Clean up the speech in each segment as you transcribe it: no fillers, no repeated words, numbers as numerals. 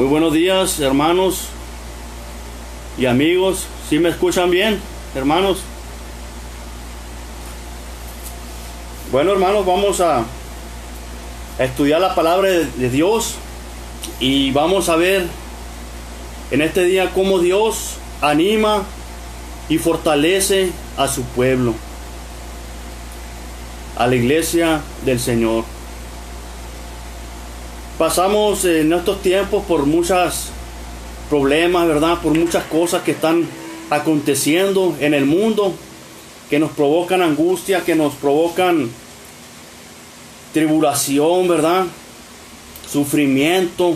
Muy buenos días, hermanos y amigos. ¿Sí me escuchan bien, hermanos? Bueno, hermanos, vamos a estudiar la palabra de Dios y vamos a ver en este día cómo Dios anima y fortalece a su pueblo, a la iglesia del Señor. Pasamos en estos tiempos por muchos problemas, ¿verdad? Por muchas cosas que están aconteciendo en el mundo, que nos provocan angustia, que nos provocan tribulación, ¿verdad? Sufrimiento.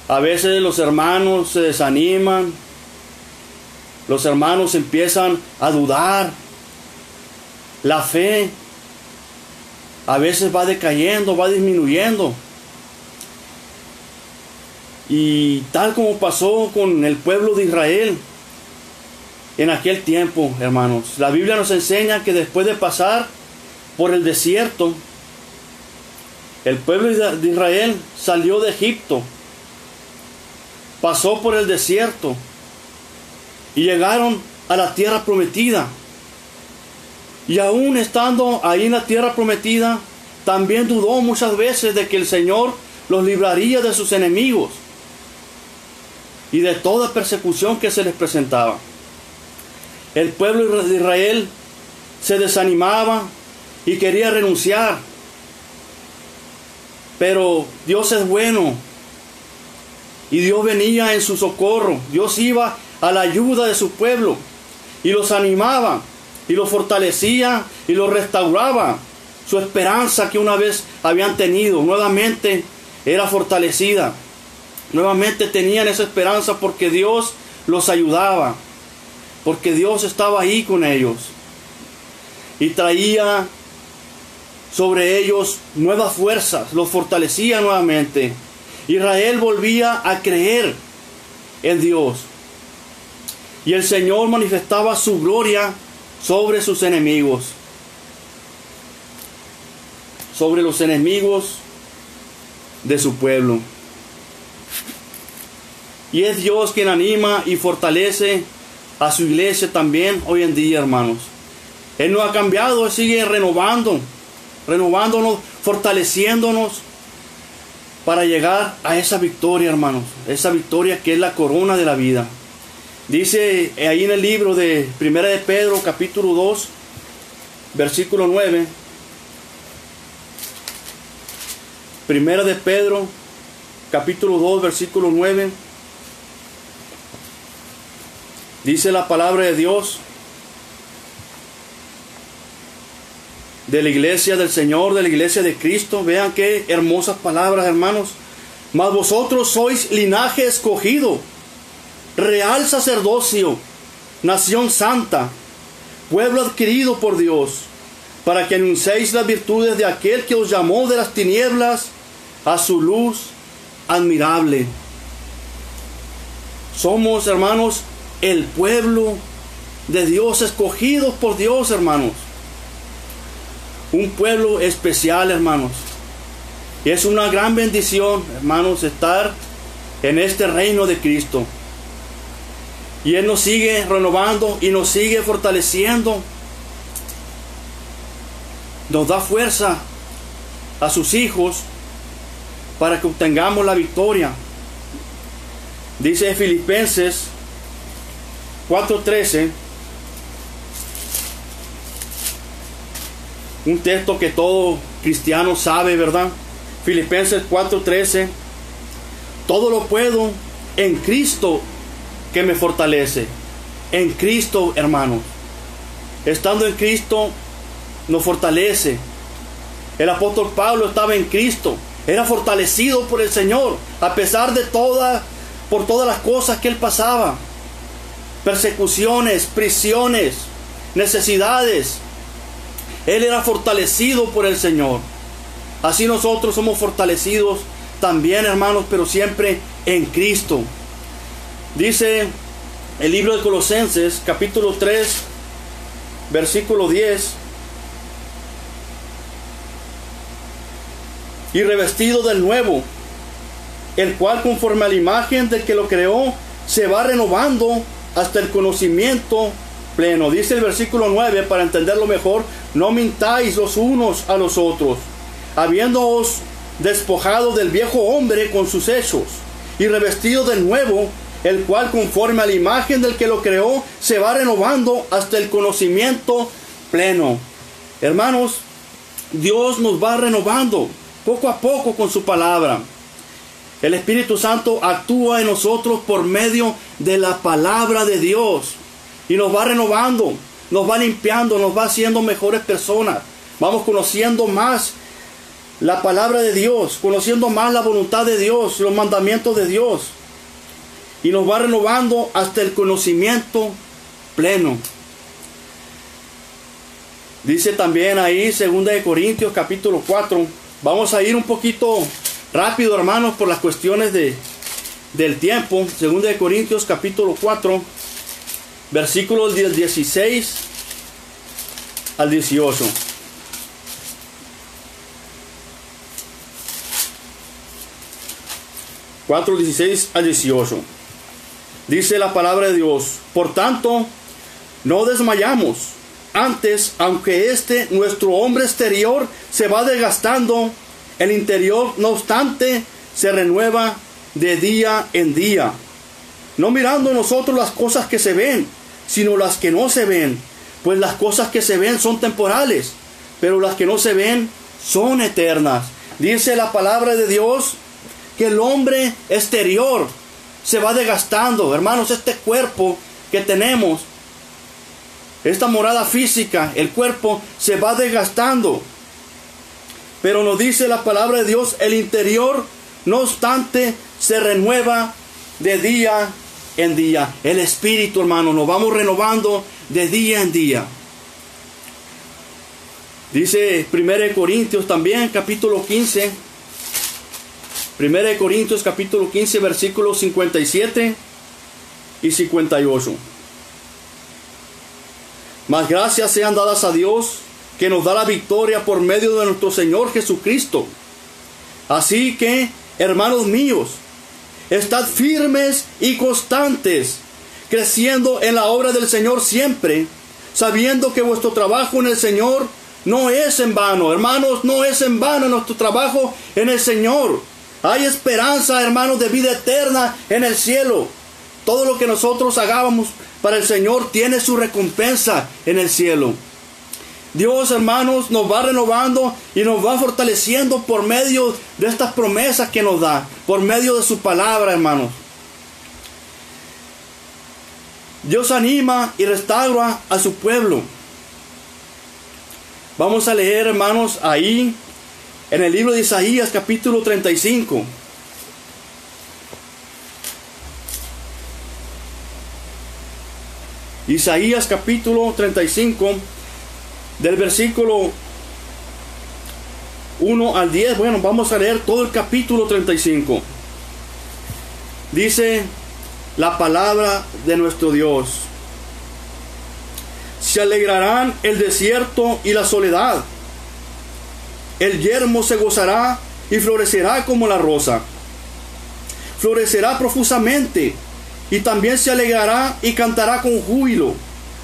A veces los hermanos se desaniman, los hermanos empiezan a dudar, la fe a veces va decayendo, va disminuyendo. Y tal como pasó con el pueblo de Israel en aquel tiempo, hermanos, la Biblia nos enseña que después de pasar por el desierto, el pueblo de Israel salió de Egipto, pasó por el desierto y llegaron a la tierra prometida. Y aún estando ahí en la tierra prometida, también dudó muchas veces de que el Señor los libraría de sus enemigos y de toda persecución que se les presentaba. El pueblo de Israel se desanimaba y quería renunciar. Pero Dios es bueno y Dios venía en su socorro. Dios iba a la ayuda de su pueblo y los animaba y los fortalecía y los restauraba. Su esperanza que una vez habían tenido nuevamente era fortalecida. Nuevamente tenían esa esperanza porque Dios los ayudaba, porque Dios estaba ahí con ellos y traía sobre ellos nuevas fuerzas, los fortalecía nuevamente. Israel volvía a creer en Dios y el Señor manifestaba su gloria sobre sus enemigos, sobre los enemigos de su pueblo. Y es Dios quien anima y fortalece a su iglesia también hoy en día, hermanos. Él no ha cambiado, Él sigue renovándonos, fortaleciéndonos para llegar a esa victoria, hermanos. Esa victoria que es la corona de la vida. Dice ahí en el libro de Primera de Pedro, capítulo 2, versículo 9. Primera de Pedro, capítulo 2, versículo 9. Dice la palabra de Dios de la iglesia del Señor, de la iglesia de Cristo. Vean qué hermosas palabras, hermanos. Mas vosotros sois linaje escogido, real sacerdocio, nación santa, pueblo adquirido por Dios, para que anunciéis las virtudes de aquel que os llamó de las tinieblas a su luz admirable. Somos, hermanos, el pueblo de Dios, escogidos por Dios, hermanos. Un pueblo especial, hermanos. Y es una gran bendición, hermanos, estar en este reino de Cristo. Y Él nos sigue renovando y nos sigue fortaleciendo. Nos da fuerza a sus hijos para que obtengamos la victoria. Dice Filipenses 4:13, un texto que todo cristiano sabe, ¿verdad? Filipenses 4:13, todo lo puedo en Cristo que me fortalece. En Cristo, hermanos. Estando en Cristo nos fortalece. El apóstol Pablo estaba en Cristo, era fortalecido por el Señor, a pesar de por todas las cosas que él pasaba. Persecuciones, prisiones, necesidades. Él era fortalecido por el Señor. Así nosotros somos fortalecidos también, hermanos, pero siempre en Cristo. Dice el libro de Colosenses, capítulo 3, versículo 10. Y revestido del nuevo el cual conforme a la imagen del que lo creó, se va renovando hasta el conocimiento pleno. Dice el versículo 9, para entenderlo mejor: no mintáis los unos a los otros, habiéndoos despojado del viejo hombre con sus hechos, y revestido del nuevo, el cual conforme a la imagen del que lo creó, se va renovando hasta el conocimiento pleno. Hermanos, Dios nos va renovando poco a poco con su palabra. El Espíritu Santo actúa en nosotros por medio de la palabra de Dios y nos va renovando, nos va limpiando, nos va haciendo mejores personas. Vamos conociendo más la palabra de Dios, conociendo más la voluntad de Dios, los mandamientos de Dios, y nos va renovando hasta el conocimiento pleno. Dice también ahí 2 de Corintios capítulo 4. Vamos a ir un poquito rápido, hermanos, por las cuestiones del tiempo. 2 de Corintios capítulo 4, versículos del 16 al 18. Cuatro, 16 al 18. Dice la palabra de Dios: por tanto, no desmayamos. Antes, aunque nuestro hombre exterior se va desgastando, el interior, no obstante, se renueva de día en día. No mirando nosotros las cosas que se ven, sino las que no se ven. Pues las cosas que se ven son temporales, pero las que no se ven son eternas. Dice la palabra de Dios que el hombre exterior se va desgastando. Hermanos, este cuerpo que tenemos, esta morada física, el cuerpo se va desgastando. Pero nos dice la palabra de Dios, el interior, no obstante, se renueva de día en día. El espíritu, hermano, nos vamos renovando de día en día. Dice 1 Corintios también, capítulo 15. 1 Corintios capítulo 15, versículos 57 y 58. Mas gracias sean dadas a Dios, que nos da la victoria por medio de nuestro Señor Jesucristo. Así que, hermanos míos, estad firmes y constantes, creciendo en la obra del Señor siempre, sabiendo que vuestro trabajo en el Señor no es en vano. Hermanos, no es en vano nuestro trabajo en el Señor. Hay esperanza, hermanos, de vida eterna en el cielo. Todo lo que nosotros hagamos para el Señor tiene su recompensa en el cielo. Dios, hermanos, nos va renovando y nos va fortaleciendo por medio de estas promesas que nos da, por medio de su palabra, hermanos. Dios anima y restaura a su pueblo. Vamos a leer, hermanos, ahí en el libro de Isaías, capítulo 35. Isaías, capítulo 35, del versículo 1 al 10. Bueno, vamos a leer todo el capítulo 35. Dice la palabra de nuestro Dios: se alegrarán el desierto y la soledad. El yermo se gozará y florecerá como la rosa. Florecerá profusamente y también se alegrará y cantará con júbilo.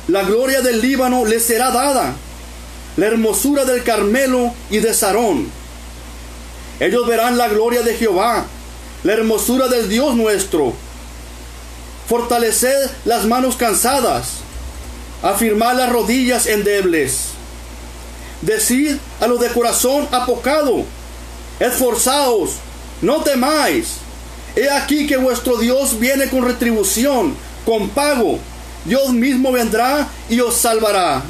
La gloria del Líbano le será dada, la hermosura del Carmelo y de Sarón. Ellos verán la gloria de Jehová, la hermosura del Dios nuestro. Fortaleced las manos cansadas, afirmad las rodillas endebles. Decid a los de corazón apocado: esforzaos, no temáis. He aquí que vuestro Dios viene con retribución, con pago. Dios mismo vendrá y os salvará.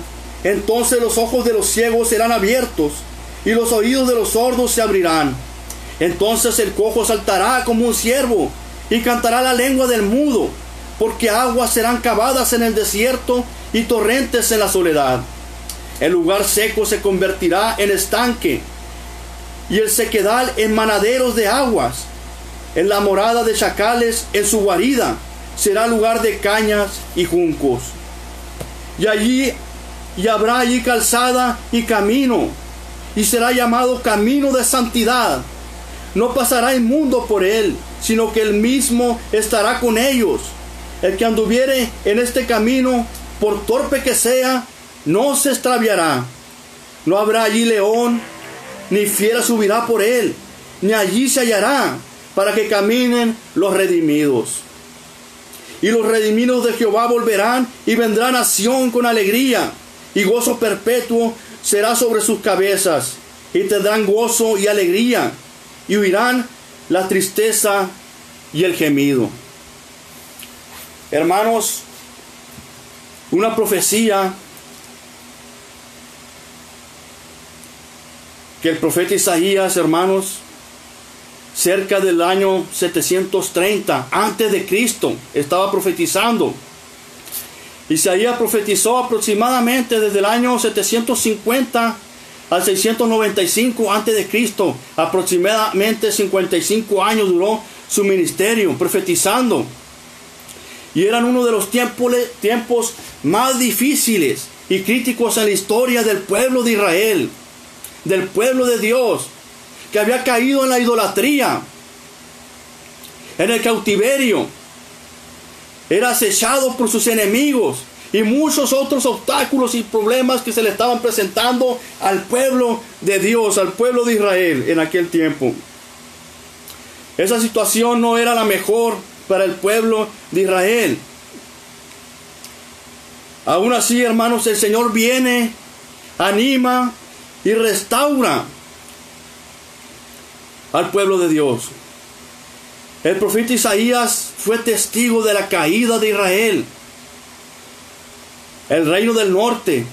Entonces los ojos de los ciegos serán abiertos y los oídos de los sordos se abrirán. Entonces el cojo saltará como un ciervo y cantará la lengua del mudo, porque aguas serán cavadas en el desierto y torrentes en la soledad. El lugar seco se convertirá en estanque y el sequedal en manaderos de aguas. En la morada de chacales, en su guarida, será lugar de cañas y juncos. Y habrá allí calzada y camino, y será llamado camino de santidad. No pasará inmundo por él, sino que Él mismo estará con ellos. El que anduviere en este camino, por torpe que sea, no se extraviará. No habrá allí león, ni fiera subirá por él, ni allí se hallará, para que caminen los redimidos. Y los redimidos de Jehová volverán y vendrán a Sión con alegría, y gozo perpetuo será sobre sus cabezas, y tendrán gozo y alegría, y huirán la tristeza y el gemido. Hermanos, una profecía que el profeta Isaías, hermanos, cerca del año 730 antes de Cristo, estaba profetizando. Isaías profetizó aproximadamente desde el año 750 al 695 antes de Cristo. Aproximadamente 55 años duró su ministerio profetizando. Y eran uno de los tiempos más difíciles y críticos en la historia del pueblo de Israel, del pueblo de Dios, que había caído en la idolatría, en el cautiverio, era acechado por sus enemigos y muchos otros obstáculos y problemas que se le estaban presentando al pueblo de Dios, al pueblo de Israel en aquel tiempo. Esa situación no era la mejor para el pueblo de Israel. Aún así, hermanos, el Señor viene, anima y restaura al pueblo de Dios. El profeta Isaías fue testigo de la caída de Israel, el reino del norte,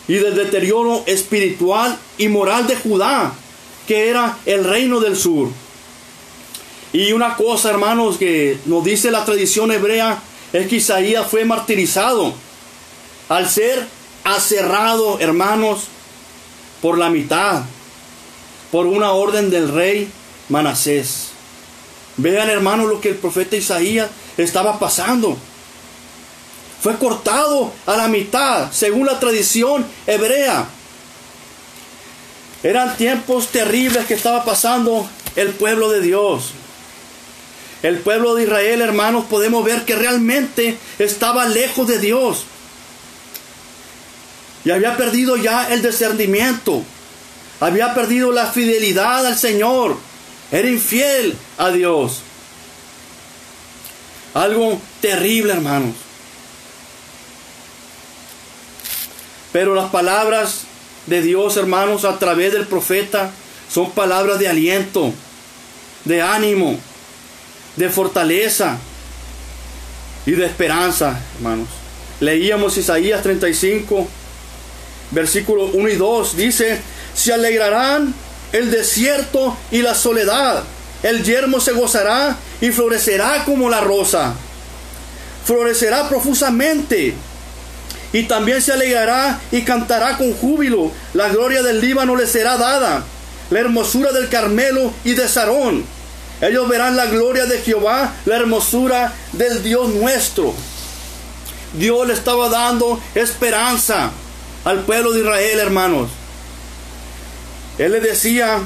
y del deterioro espiritual y moral de Judá, que era el reino del sur. Y una cosa, hermanos, que nos dice la tradición hebrea, es que Isaías fue martirizado al ser aserrado, hermanos, por la mitad, por una orden del rey Manasés. Vean, hermanos, lo que el profeta Isaías estaba pasando. Fue cortado a la mitad, según la tradición hebrea. Eran tiempos terribles que estaba pasando el pueblo de Dios. El pueblo de Israel, hermanos, podemos ver que realmente estaba lejos de Dios. Y había perdido ya el discernimiento. Había perdido la fidelidad al Señor. Era infiel a Dios. Algo terrible, hermanos. Pero las palabras de Dios, hermanos, a través del profeta, son palabras de aliento, de ánimo, de fortaleza y de esperanza, hermanos. Leíamos Isaías 35, versículos 1 y 2. Dice: se alegrarán el desierto y la soledad. El yermo se gozará y florecerá como la rosa. Florecerá profusamente. Y también se alegrará y cantará con júbilo. La gloria del Líbano le será dada. La hermosura del Carmelo y de Sarón. Ellos verán la gloria de Jehová, la hermosura del Dios nuestro. Dios le estaba dando esperanza al pueblo de Israel, hermanos. Él le decía: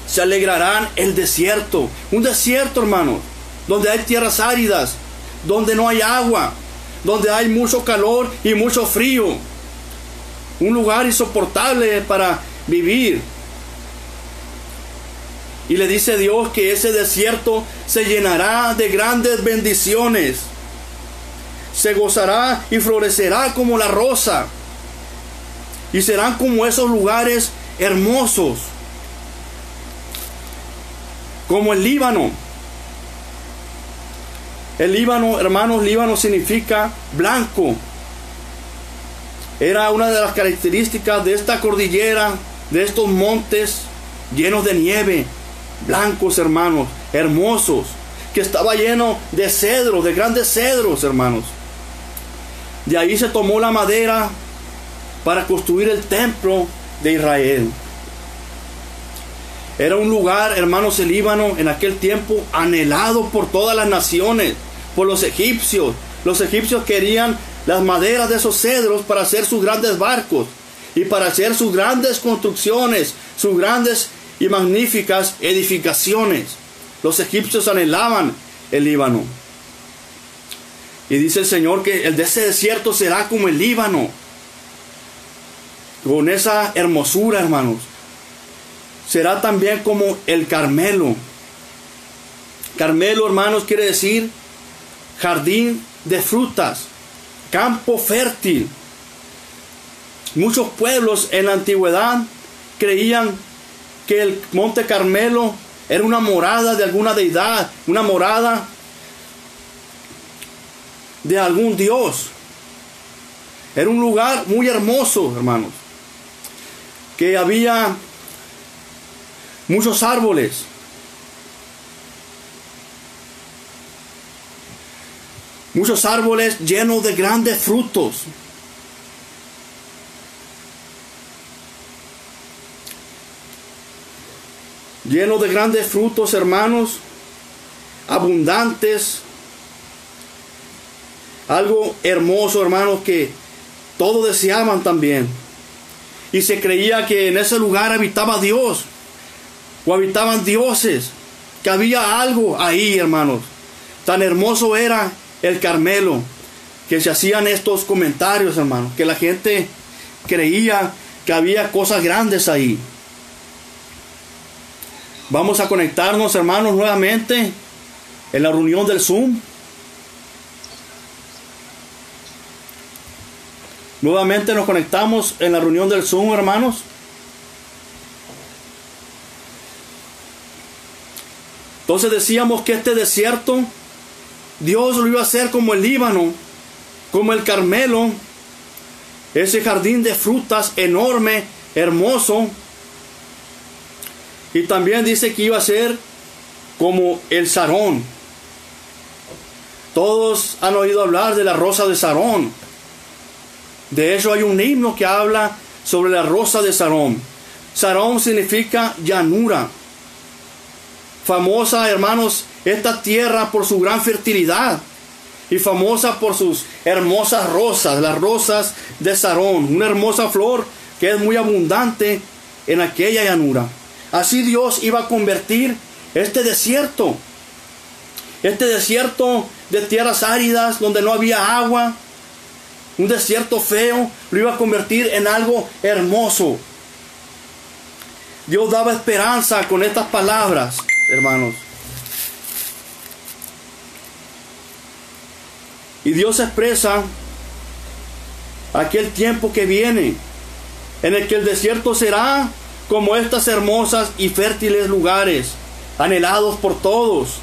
se alegrarán el desierto. Un desierto, hermanos, donde hay tierras áridas, donde no hay agua, donde hay mucho calor y mucho frío. Un lugar insoportable para vivir. Y le dice Dios que ese desierto se llenará de grandes bendiciones. Se gozará y florecerá como la rosa. Y serán como esos lugares hermosos. Como el Líbano. El Líbano, hermanos, Líbano significa blanco. Era una de las características de esta cordillera, de estos montes llenos de nieve. Blancos, hermanos, hermosos, que estaba lleno de cedros, de grandes cedros, hermanos. De ahí se tomó la madera para construir el templo de Israel. Era un lugar, hermanos, el Líbano en aquel tiempo anhelado por todas las naciones, por los egipcios. Los egipcios querían las maderas de esos cedros para hacer sus grandes barcos y para hacer sus grandes construcciones, sus grandes y magníficas edificaciones. Los egipcios anhelaban el Líbano. Y dice el Señor que el de ese desierto será como el Líbano. Con esa hermosura, hermanos. Será también como el Carmelo. Carmelo, hermanos, quiere decir jardín de frutas, campo fértil. Muchos pueblos en la antigüedad creían que el monte Carmelo era una morada de alguna deidad, una morada de algún dios. Era un lugar muy hermoso, hermanos, que había muchos árboles. Muchos árboles llenos de grandes frutos. Llenos de grandes frutos, hermanos, abundantes. Algo hermoso, hermanos, que todos deseaban también. Y se creía que en ese lugar habitaba Dios, o habitaban dioses, que había algo ahí, hermanos. Tan hermoso era el Carmelo, que se hacían estos comentarios, hermanos, que la gente creía que había cosas grandes ahí. Vamos a conectarnos, hermanos, nuevamente en la reunión del Zoom. Nuevamente nos conectamos en la reunión del Zoom, hermanos. Entonces decíamos que este desierto Dios lo iba a hacer como el Líbano, como el Carmelo, ese jardín de frutas enorme, hermoso. Y también dice que iba a ser como el Sarón. Todos han oído hablar de la rosa de Sarón. De hecho hay un himno que habla sobre la rosa de Sarón. Sarón significa llanura. Famosa, hermanos, esta tierra por su gran fertilidad y famosa por sus hermosas rosas, las rosas de Sarón, una hermosa flor que es muy abundante en aquella llanura. Así Dios iba a convertir este desierto de tierras áridas donde no había agua, un desierto feo, lo iba a convertir en algo hermoso. Dios daba esperanza con estas palabras, hermanos. Y Dios expresa aquel tiempo que viene, en el que el desierto será como estas hermosas y fértiles lugares, anhelados por todos.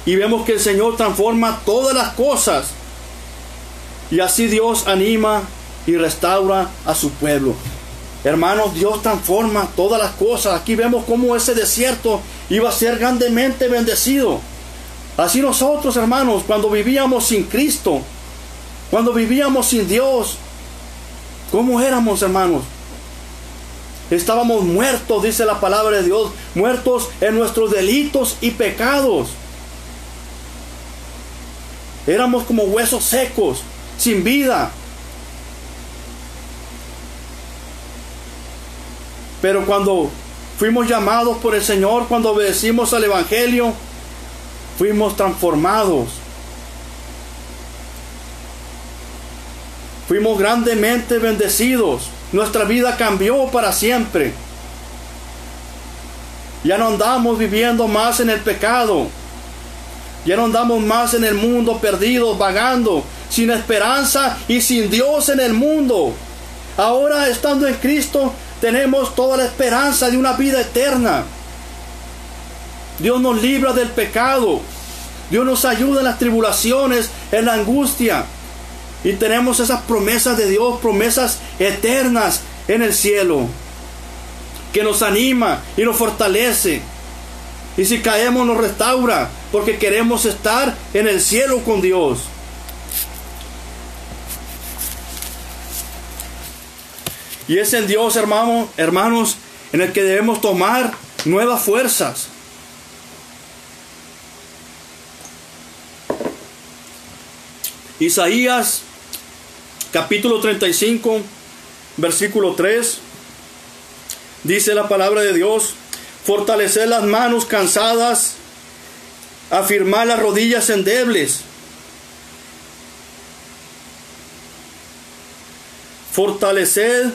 Y vemos que el Señor transforma todas las cosas. Y así Dios anima y restaura a su pueblo. Hermanos, Dios transforma todas las cosas. Aquí vemos cómo ese desierto iba a ser grandemente bendecido. Así nosotros, hermanos, cuando vivíamos sin Cristo, cuando vivíamos sin Dios, ¿cómo éramos, hermanos? Estábamos muertos, dice la palabra de Dios, muertos en nuestros delitos y pecados. Éramos como huesos secos, sin vida. Pero cuando fuimos llamados por el Señor, cuando obedecimos al Evangelio, fuimos transformados. Fuimos grandemente bendecidos. Nuestra vida cambió para siempre. Ya no andamos viviendo más en el pecado. Ya no andamos más en el mundo perdidos, vagando, sin esperanza y sin Dios en el mundo. Ahora, estando en Cristo, tenemos toda la esperanza de una vida eterna. Dios nos libra del pecado. Dios nos ayuda en las tribulaciones, en la angustia. Y tenemos esas promesas de Dios, promesas eternas en el cielo, que nos anima y nos fortalece. Y si caemos nos restaura, porque queremos estar en el cielo con Dios. Y es en Dios, hermanos, en el que debemos tomar nuevas fuerzas. Isaías capítulo 35, versículo 3, Dice la palabra de Dios, fortalecer las manos cansadas, afirmar las rodillas endebles. Fortalecer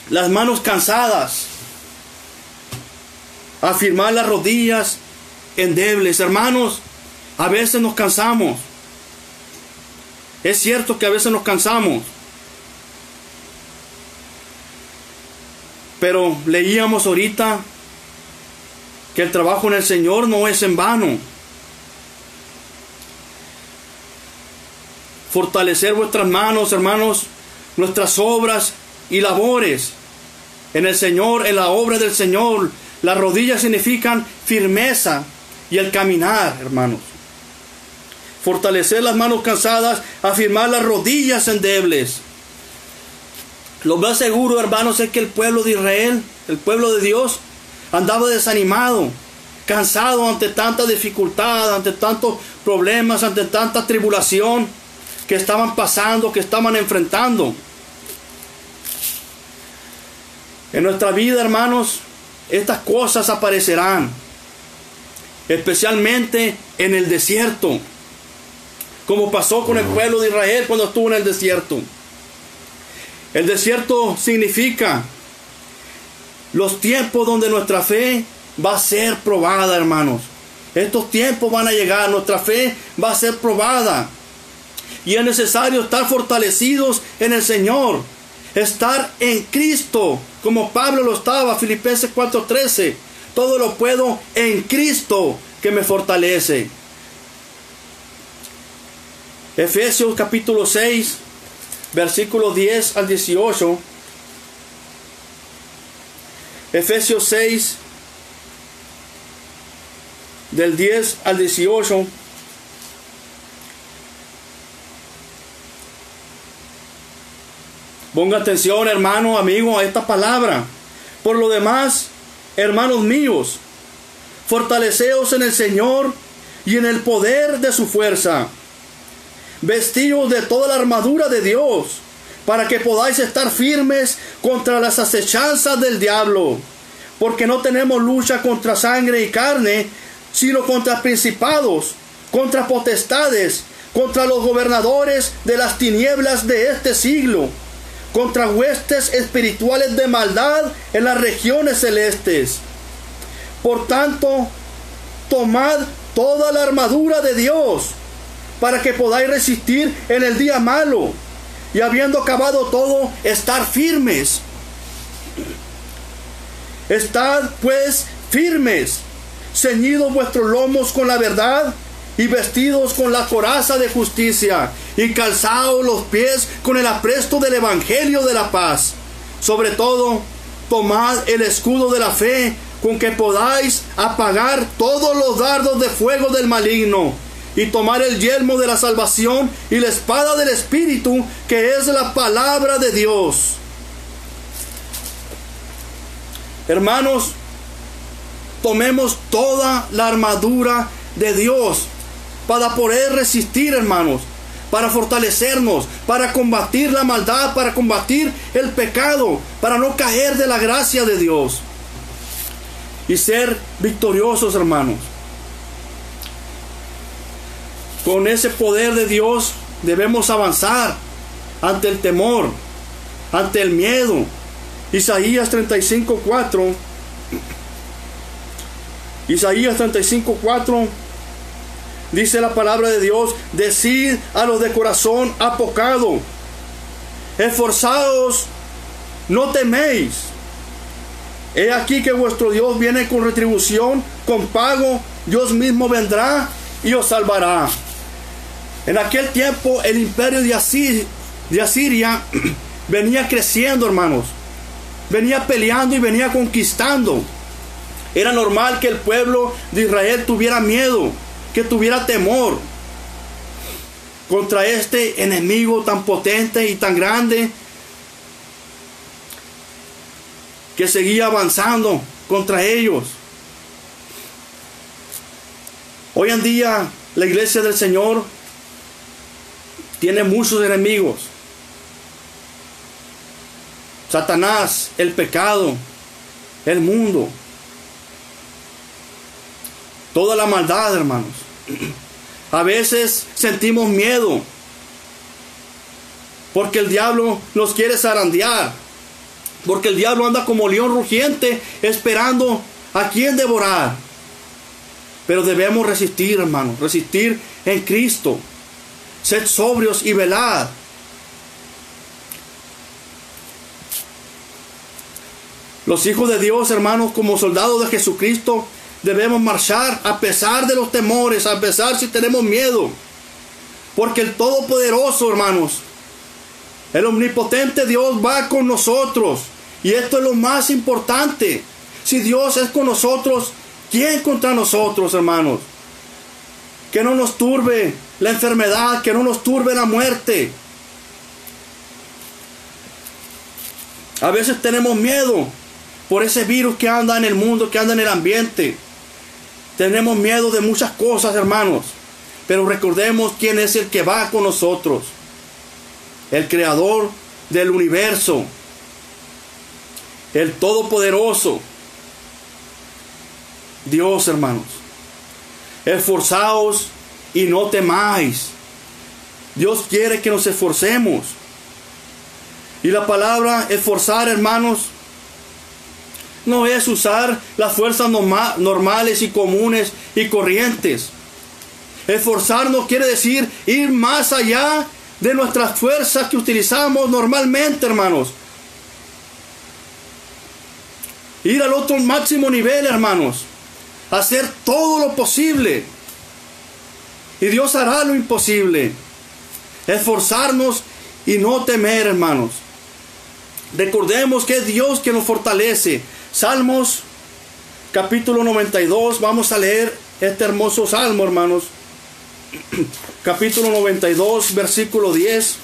las manos cansadas, afirmar las rodillas endebles. Hermanos, a veces nos cansamos. Es cierto que a veces nos cansamos. Pero leíamos ahorita que el trabajo en el Señor no es en vano. Fortalecer vuestras manos, hermanos, nuestras obras y labores en el Señor, en la obra del Señor. Las rodillas significan firmeza y el caminar, hermanos. Fortalecer las manos cansadas, afirmar las rodillas endebles. Lo más seguro, hermanos, es que el pueblo de Israel, el pueblo de Dios, andaba desanimado, cansado ante tanta dificultad, ante tantos problemas, ante tanta tribulación que estaban pasando, que estaban enfrentando. En nuestra vida, hermanos, estas cosas aparecerán, especialmente en el desierto, como pasó con el pueblo de Israel cuando estuvo en el desierto. El desierto significa los tiempos donde nuestra fe va a ser probada, hermanos. Estos tiempos van a llegar, nuestra fe va a ser probada. Y es necesario estar fortalecidos en el Señor, estar en Cristo, como Pablo lo estaba, Filipenses 4:13. Todo lo puedo en Cristo que me fortalece. Efesios capítulo 6, versículos 10 al 18. Efesios 6, del 10 al 18. Ponga atención, hermano, amigo, a esta palabra. Por lo demás, hermanos míos, fortaleceos en el Señor y en el poder de su fuerza. Vestidos de toda la armadura de Dios, para que podáis estar firmes contra las acechanzas del diablo. Porque no tenemos lucha contra sangre y carne, sino contra principados, contra potestades, contra los gobernadores de las tinieblas de este siglo, contra huestes espirituales de maldad en las regiones celestes. Por tanto, tomad toda la armadura de Dios, para que podáis resistir en el día malo, y habiendo acabado todo, estar firmes. Estad pues firmes, ceñidos vuestros lomos con la verdad, y vestidos con la coraza de justicia, y calzados los pies con el apresto del evangelio de la paz. Sobre todo, tomad el escudo de la fe, con que podáis apagar todos los dardos de fuego del maligno, y tomar el yelmo de la salvación y la espada del Espíritu, que es la palabra de Dios. Hermanos, tomemos toda la armadura de Dios para poder resistir, hermanos, para fortalecernos, para combatir la maldad, para combatir el pecado, para no caer de la gracia de Dios y ser victoriosos, hermanos. Con ese poder de Dios debemos avanzar ante el temor, ante el miedo. Isaías 35:4. Isaías 35:4 dice la palabra de Dios: decid a los de corazón apocado, esforzaos, no teméis. He aquí que vuestro Dios viene con retribución, con pago. Dios mismo vendrá y os salvará. En aquel tiempo el imperio de Asiria venía creciendo, hermanos. Venía peleando y venía conquistando. Era normal que el pueblo de Israel tuviera miedo, que tuviera temor contra este enemigo tan potente y tan grande que seguía avanzando contra ellos. Hoy en día la iglesia del Señor tiene muchos enemigos. Satanás, el pecado, el mundo, toda la maldad, hermanos. A veces sentimos miedo porque el diablo nos quiere zarandear, porque el diablo anda como león rugiente esperando a quien devorar. Pero debemos resistir, hermanos, resistir en Cristo. Sed sobrios y velad. Los hijos de Dios, hermanos, como soldados de Jesucristo, debemos marchar a pesar de los temores, a pesar si tenemos miedo. Porque el Todopoderoso, hermanos, el omnipotente Dios va con nosotros. Y esto es lo más importante. Si Dios es con nosotros, ¿quién contra nosotros, hermanos? Que no nos turbe la enfermedad, que no nos turbe la muerte. A veces tenemos miedo por ese virus que anda en el mundo, que anda en el ambiente. Tenemos miedo de muchas cosas, hermanos. Pero recordemos quién es el que va con nosotros. El creador del universo. El Todopoderoso. Dios, hermanos. Esforzaos y no temáis. Dios quiere que nos esforcemos. Y la palabra esforzar, hermanos, no es usar las fuerzas normales y comunes y corrientes. Esforzarnos quiere decir ir más allá de nuestras fuerzas que utilizamos normalmente, hermanos. Ir al otro máximo nivel, hermanos. Hacer todo lo posible. Y Dios hará lo imposible. Esforzarnos y no temer, hermanos. Recordemos que es Dios quien nos fortalece. Salmos capítulo 92. Vamos a leer este hermoso salmo, hermanos. Capítulo 92, versículo 10.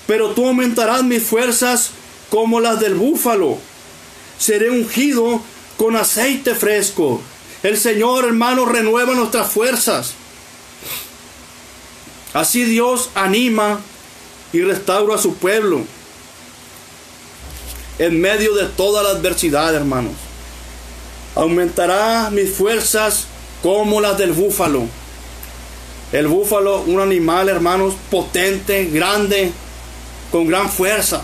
Pero tú aumentarás mis fuerzas como las del búfalo. Seré ungido con aceite fresco. El Señor, hermanos, renueva nuestras fuerzas. Así Dios anima y restaura a su pueblo en medio de toda la adversidad, hermanos. Aumentará mis fuerzas como las del búfalo. El búfalo, un animal, hermanos, potente, grande, con gran fuerza.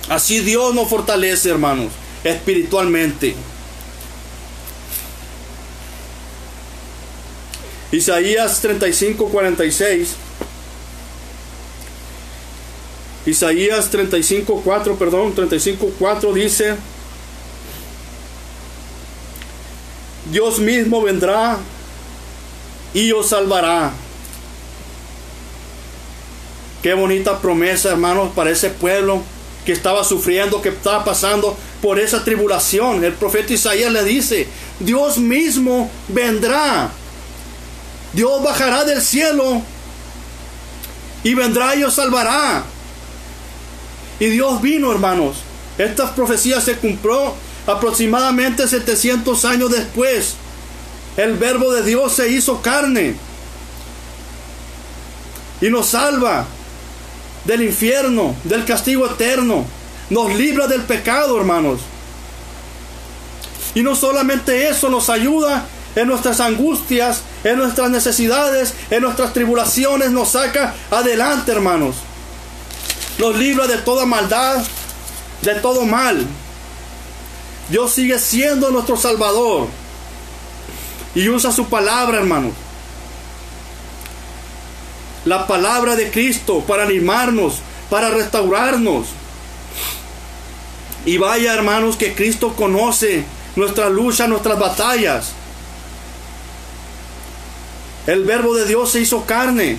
Así Dios nos fortalece, hermanos, espiritualmente. Isaías 35:46. Isaías 35:4 dice: Dios mismo vendrá y os salvará. Qué bonita promesa, hermanos, para ese pueblo que estaba sufriendo, que estaba pasando por esa tribulación. El profeta Isaías le dice: Dios mismo vendrá. Dios bajará del cielo y vendrá y os salvará. Y Dios vino, hermanos. Esta profecía se cumplió aproximadamente 700 años después. El verbo de Dios se hizo carne y nos salva del infierno, del castigo eterno. Nos libra del pecado, hermanos. Y no solamente eso, nos ayuda en nuestras angustias, en nuestras necesidades, en nuestras tribulaciones. Nos saca adelante, hermanos. Nos libra de toda maldad, de todo mal. Dios sigue siendo nuestro Salvador. Y usa su palabra, hermanos. La palabra de Cristo para animarnos, para restaurarnos. Y vaya, hermanos, que Cristo conoce nuestra lucha, nuestras batallas. El verbo de Dios se hizo carne.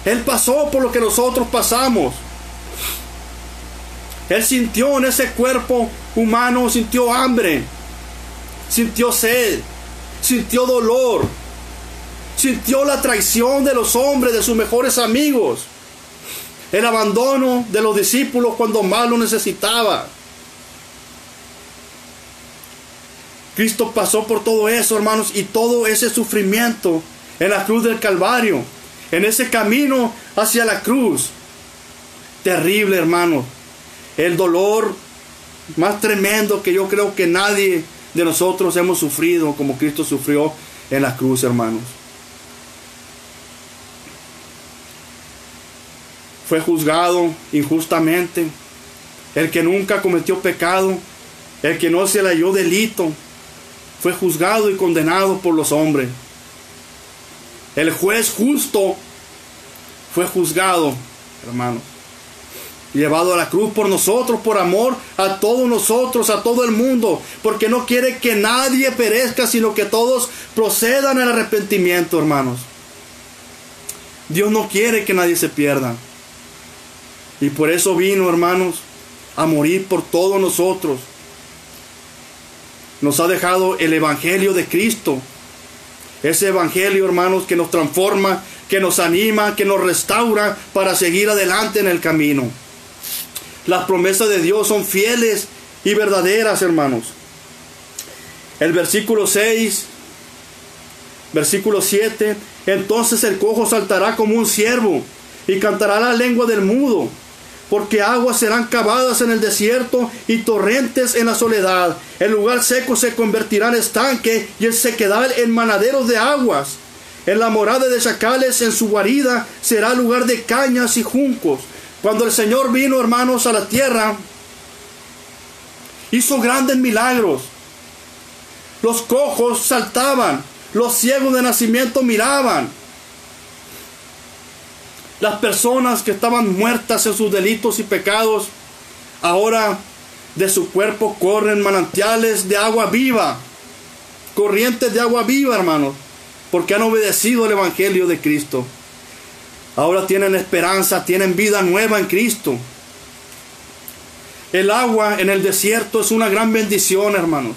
Él pasó por lo que nosotros pasamos. Él sintió en ese cuerpo humano, sintió hambre, sintió sed, sintió dolor, sintió la traición de los hombres, de sus mejores amigos, el abandono de los discípulos cuando más lo necesitaba. Cristo pasó por todo eso, hermanos, y todo ese sufrimiento en la cruz del Calvario, en ese camino hacia la cruz. Terrible, hermano. El dolor más tremendo que yo creo que nadie de nosotros hemos sufrido como Cristo sufrió en la cruz, hermanos. Fue juzgado injustamente. El que nunca cometió pecado, el que no se le halló delito, fue juzgado y condenado por los hombres. El juez justo fue juzgado, hermanos, llevado a la cruz por nosotros, por amor a todos nosotros, a todo el mundo, porque no quiere que nadie perezca, sino que todos procedan al arrepentimiento, hermanos. Dios no quiere que nadie se pierda. Y por eso vino, hermanos, a morir por todos nosotros. Nos ha dejado el Evangelio de Cristo. Ese Evangelio, hermanos, que nos transforma, que nos anima, que nos restaura para seguir adelante en el camino. Las promesas de Dios son fieles y verdaderas, hermanos. El versículo 6, versículo 7. Entonces el cojo saltará como un ciervo y cantará la lengua del mudo, porque aguas serán cavadas en el desierto y torrentes en la soledad. El lugar seco se convertirá en estanque y el sequedal en manaderos de aguas. En la morada de chacales, en su guarida, será lugar de cañas y juncos. Cuando el Señor vino, hermanos, a la tierra, hizo grandes milagros. Los cojos saltaban, los ciegos de nacimiento miraban. Las personas que estaban muertas en sus delitos y pecados, ahora de su cuerpo corren manantiales de agua viva, corrientes de agua viva, hermanos, porque han obedecido el Evangelio de Cristo. Ahora tienen esperanza, tienen vida nueva en Cristo. El agua en el desierto es una gran bendición, hermanos.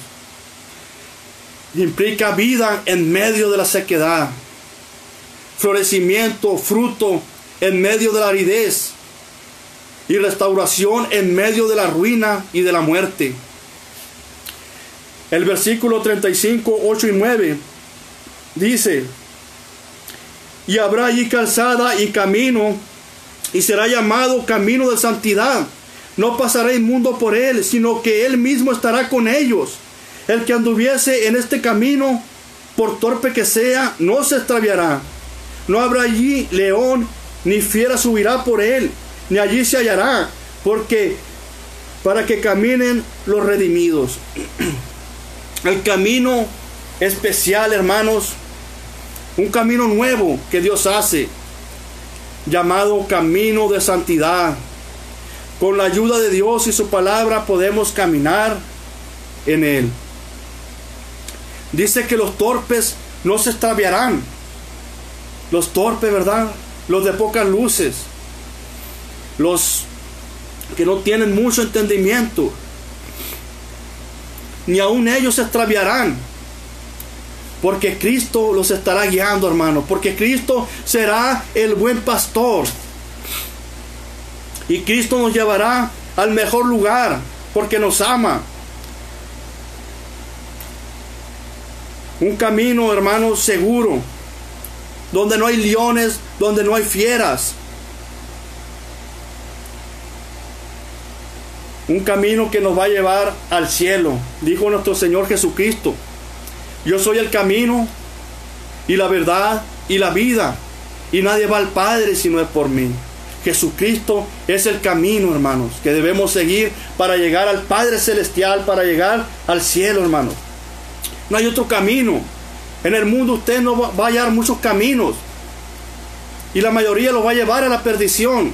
Implica vida en medio de la sequedad, florecimiento, fruto en medio de la aridez y restauración en medio de la ruina y de la muerte. El versículo 35, 8 y 9 dice: y habrá allí calzada y camino, y será llamado camino de santidad. No pasará inmundo por él, sino que él mismo estará con ellos. El que anduviese en este camino, por torpe que sea, no se extraviará. No habrá allí león, ni fiera subirá por él, ni allí se hallará, porque para que caminen los redimidos. El camino especial, hermanos, un camino nuevo que Dios hace, llamado camino de santidad. Con la ayuda de Dios y su palabra podemos caminar en él. Dice que los torpes no se extraviarán. Los torpes, ¿verdad? Los de pocas luces, los que no tienen mucho entendimiento, ni aun ellos se extraviarán, porque Cristo los estará guiando, hermano, porque Cristo será el buen pastor, y Cristo nos llevará al mejor lugar, porque nos ama. Un camino, hermano, seguro, donde no hay leones, donde no hay fieras. Un camino que nos va a llevar al cielo. Dijo nuestro Señor Jesucristo: yo soy el camino y la verdad y la vida, y nadie va al Padre si no es por mí. Jesucristo es el camino, hermanos, que debemos seguir para llegar al Padre Celestial, para llegar al cielo, hermanos. No hay otro camino. En el mundo usted no va a hallar muchos caminos, y la mayoría los va a llevar a la perdición.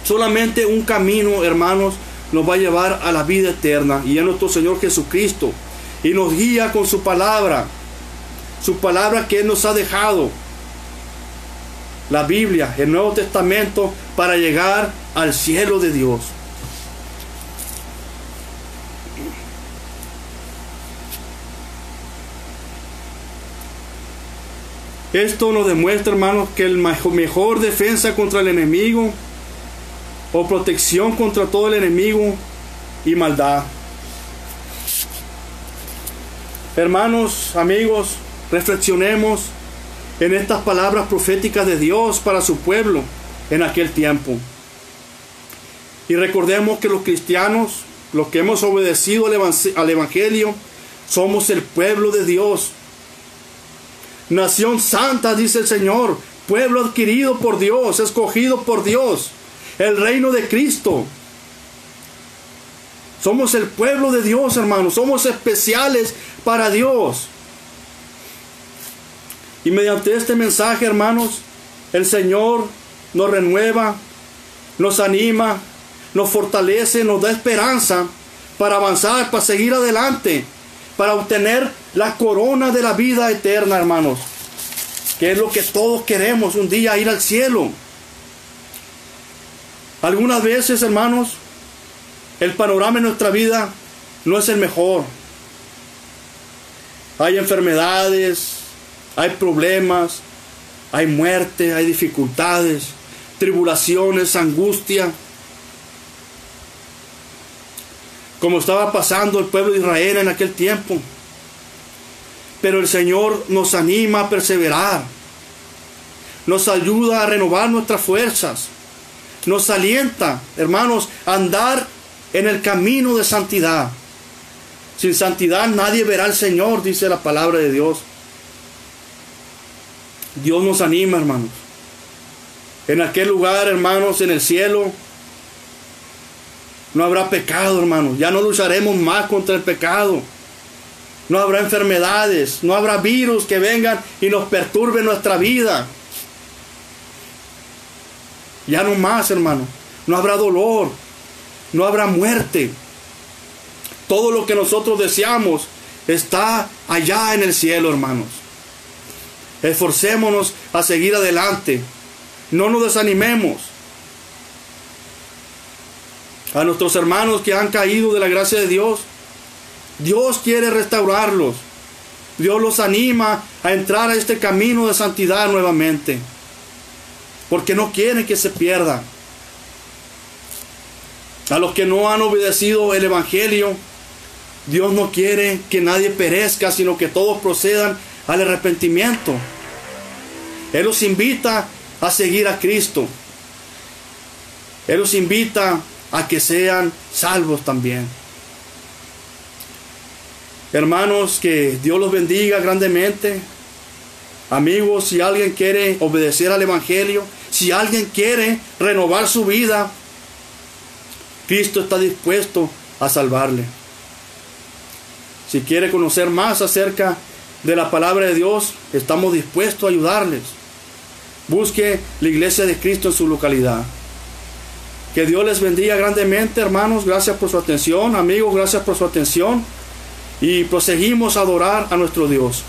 Solamente un camino, hermanos, nos va a llevar a la vida eterna, y es nuestro Señor Jesucristo, y nos guía con su palabra que Él nos ha dejado, la Biblia, el Nuevo Testamento, para llegar al cielo de Dios. Esto nos demuestra, hermanos, que el mejor defensa contra el enemigo, o protección contra todo el enemigo y maldad. Hermanos, amigos, reflexionemos en estas palabras proféticas de Dios para su pueblo en aquel tiempo. Y recordemos que los cristianos, los que hemos obedecido al Evangelio, somos el pueblo de Dios. Nación santa, dice el Señor, pueblo adquirido por Dios, escogido por Dios, el reino de Cristo. Somos el pueblo de Dios, hermanos, somos especiales para Dios. Y mediante este mensaje, hermanos, el Señor nos renueva, nos anima, nos fortalece, nos da esperanza para avanzar, para seguir adelante, para obtener la corona de la vida eterna, hermanos, que es lo que todos queremos, un día ir al cielo. Algunas veces, hermanos, el panorama en nuestra vida no es el mejor. Hay enfermedades, hay problemas, hay muerte, hay dificultades, tribulaciones, angustia. Como estaba pasando el pueblo de Israel en aquel tiempo. Pero el Señor nos anima a perseverar. Nos ayuda a renovar nuestras fuerzas. Nos alienta, hermanos, a andar en el camino de santidad. Sin santidad nadie verá al Señor, dice la palabra de Dios. Dios nos anima, hermanos. En aquel lugar, hermanos, en el cielo, no habrá pecado, hermanos. Ya no lucharemos más contra el pecado. No habrá enfermedades, no habrá virus que vengan y nos perturben nuestra vida. Ya no más, hermano. No habrá dolor, no habrá muerte. Todo lo que nosotros deseamos está allá en el cielo, hermanos. Esforcémonos a seguir adelante. No nos desanimemos. A nuestros hermanos que han caído de la gracia de Dios, Dios quiere restaurarlos. Dios los anima a entrar a este camino de santidad nuevamente, porque no quiere que se pierdan. A los que no han obedecido el Evangelio, Dios no quiere que nadie perezca, sino que todos procedan al arrepentimiento. Él los invita a seguir a Cristo. Él los invita a que sean salvos también. Hermanos, que Dios los bendiga grandemente. Amigos, si alguien quiere obedecer al Evangelio, si alguien quiere renovar su vida, Cristo está dispuesto a salvarle. Si quiere conocer más acerca de la palabra de Dios, estamos dispuestos a ayudarles. Busque la iglesia de Cristo en su localidad. Que Dios les bendiga grandemente, hermanos. Gracias por su atención. Amigos, gracias por su atención. Y proseguimos a adorar a nuestro Dios.